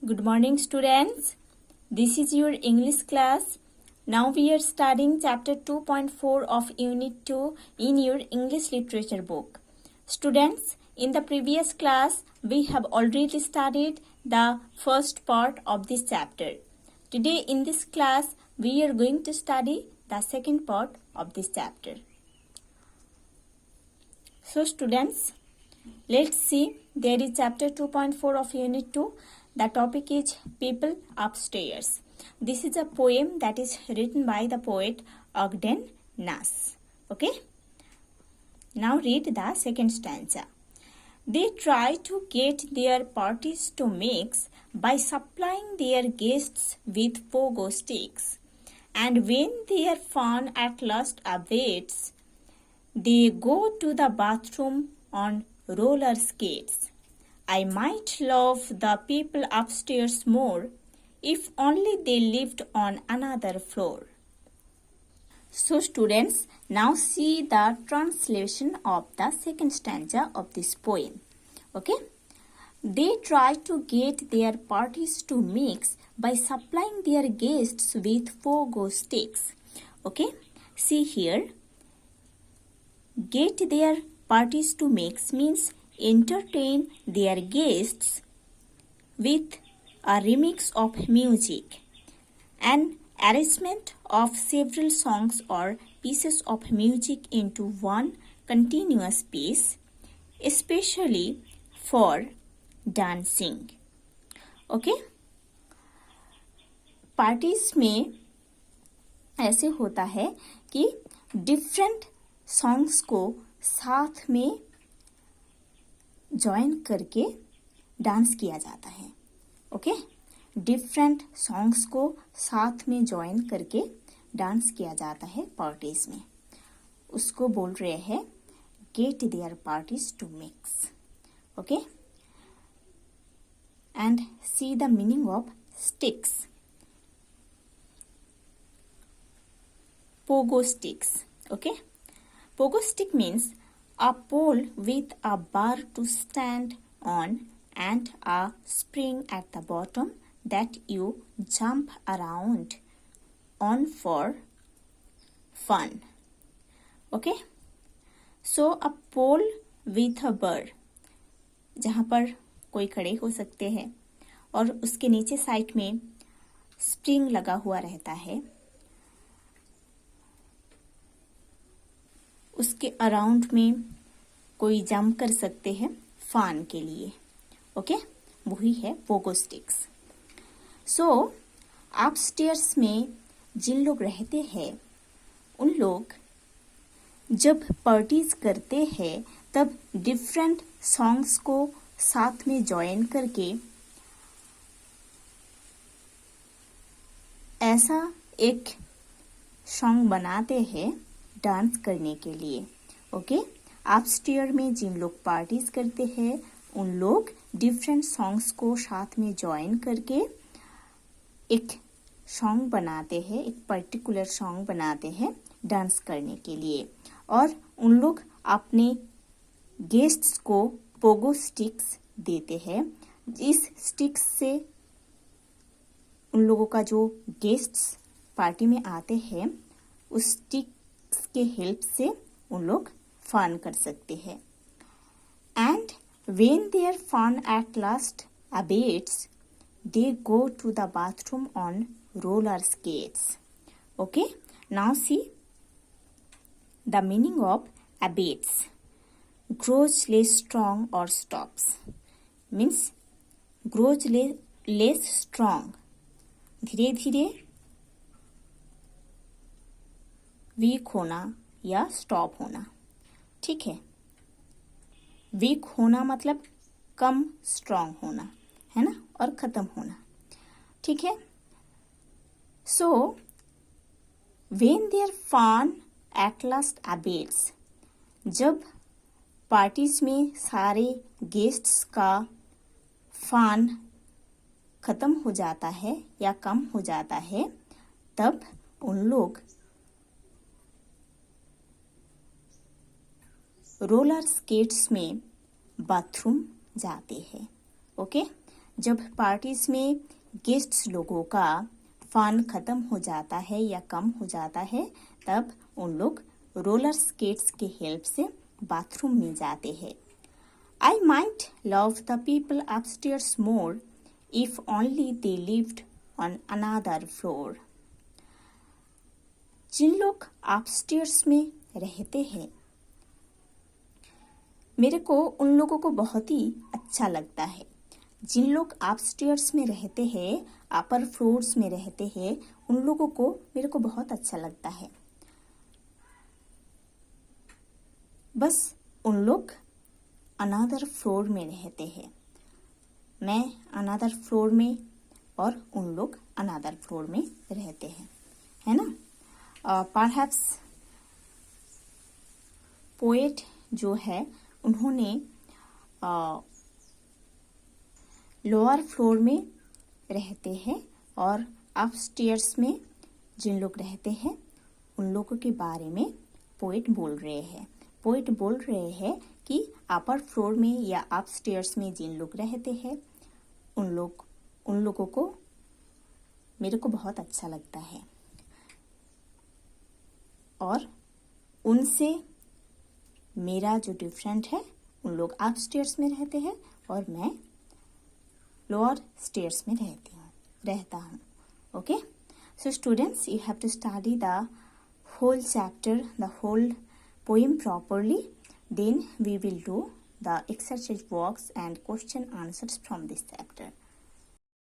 Good morning, students. This is your English class. Now we are studying chapter 2.4 of Unit 2 in your English literature book. Students, in the previous class, we have already studied the first part of this chapter. Today in this class, we are going to study the second part of this chapter. So students, let's see. There is chapter 2.4 of Unit 2. The topic is People Upstairs. This is a poem that is written by the poet Ogden Nash. Okay? Now read the second stanza. They try to get their parties to mix by supplying their guests with pogo sticks. And when their fun at last abates, they go to the bathroom on roller skates. I might love the people upstairs more if only they lived on another floor. So students, now see the translation of the second stanza of this poem. Okay? They try to get their parties to mix by supplying their guests with pogo sticks. Okay? See here. Get their parties to mix means entertain their guests with a remix of music, an arrangement of several songs or pieces of music into one continuous piece, especially for dancing. Okay parties में ऐसे होता है कि different songs को साथ में join करके dance किया जाता है. ओके डिफरेंट सॉन्ग्स को साथ में जॉइन करके डांस किया जाता है पार्टीज में. उसको बोल रहे हैं get their parties to mix. Okay and see the meaning of sticks. Pogo sticks. Okay pogo stick means a pole with a bar to stand on and a spring at the bottom that you jump around on for fun. Okay? So a pole with a bar जहाँ पर कोई खड़े हो सकते हैं और उसके नीचे साइड में स्प्रिंग लगा हुआ रहता है. उसके अराउंड में कोई जंप कर सकते हैं फन के लिए. ओके वही है पोगो स्टिक्स. सो अपस्टेयर्स में जिन लोग रहते हैं उन लोग जब पार्टीज करते हैं तब डिफरेंट सॉन्ग्स को साथ में जॉइन करके ऐसा एक सॉन्ग बनाते हैं डांस करने के लिए. ओके अपस्टेयर में जिन लोग पार्टीज करते हैं उन लोग डिफरेंट सॉन्ग्स को साथ में जॉइन करके एक सॉन्ग बनाते हैं, एक पर्टिकुलर सॉन्ग बनाते हैं डांस करने के लिए. और उन लोग अपने गेस्ट्स को पोगो स्टिक्स देते हैं. इस स्टिक्स से उन लोगों का जो गेस्ट्स पार्टी में आते हैं उस स्टिक के हेल्प से उन लोग फन कर सकते हैं. And when their fun at last abates they go to the bathroom on roller skates. Okay now see the meaning of abates. Grows less strong और stops means grows less strong धीरे धीरे week होना या stop होना. ठीक है week होना मतलब कम स्ट्रॉन्ग होना है ना और खत्म होना. ठीक है so when their fun at last abates जब पार्टीज में सारे गेस्ट्स का फन खत्म हो जाता है या कम हो जाता है तब उन लोग रोलर स्केट्स में बाथरूम जाते हैं. ओके जब पार्टीज में गेस्ट्स लोगों का फन खत्म हो जाता है या कम हो जाता है, तब उन लोग रोलर स्केट्स के हेल्प से बाथरूम में जाते हैं। I might love the people upstairs more if only they lived on another floor. जिन लोग अपस्टेयर्स में रहते हैं, मेरे को उन लोगों को बहुत ही अच्छा लगता है। जिन लोग अपस्टेयर्स में रहते हैं, अपर फ्लोर्स में रहते हैं, उन लोगों को मेरे को बहुत अच्छा लगता है। बस उन लोग अनदर फ्लोर में रहते हैं। मैं अनदर फ्लोर में और उन लोग अनदर फ्लोर में रहते हैं, है ना। परहैप्स पोएट जो है उन्होंने लोअर फ्लोर में रहते हैं और अपस्टेयर्स में जिन लोग रहते हैं उन लोगों के बारे में पोएट बोल रहे हैं। पोएट बोल रहे हैं कि अपर फ्लोर में या अपस्टेयर्स में जिन लोग रहते हैं उन लोगों को मेरे को बहुत अच्छा लगता है और उनसे मेरा जो डिफरेंट है, उन लोग अपस्टेयर्स में रहते हैं और मैं लोअर स्टेयर्स में रहता हूँ। Okay, so students, you have to study the whole chapter, the whole poem properly. Then we will do the exercise works and question answers from this chapter.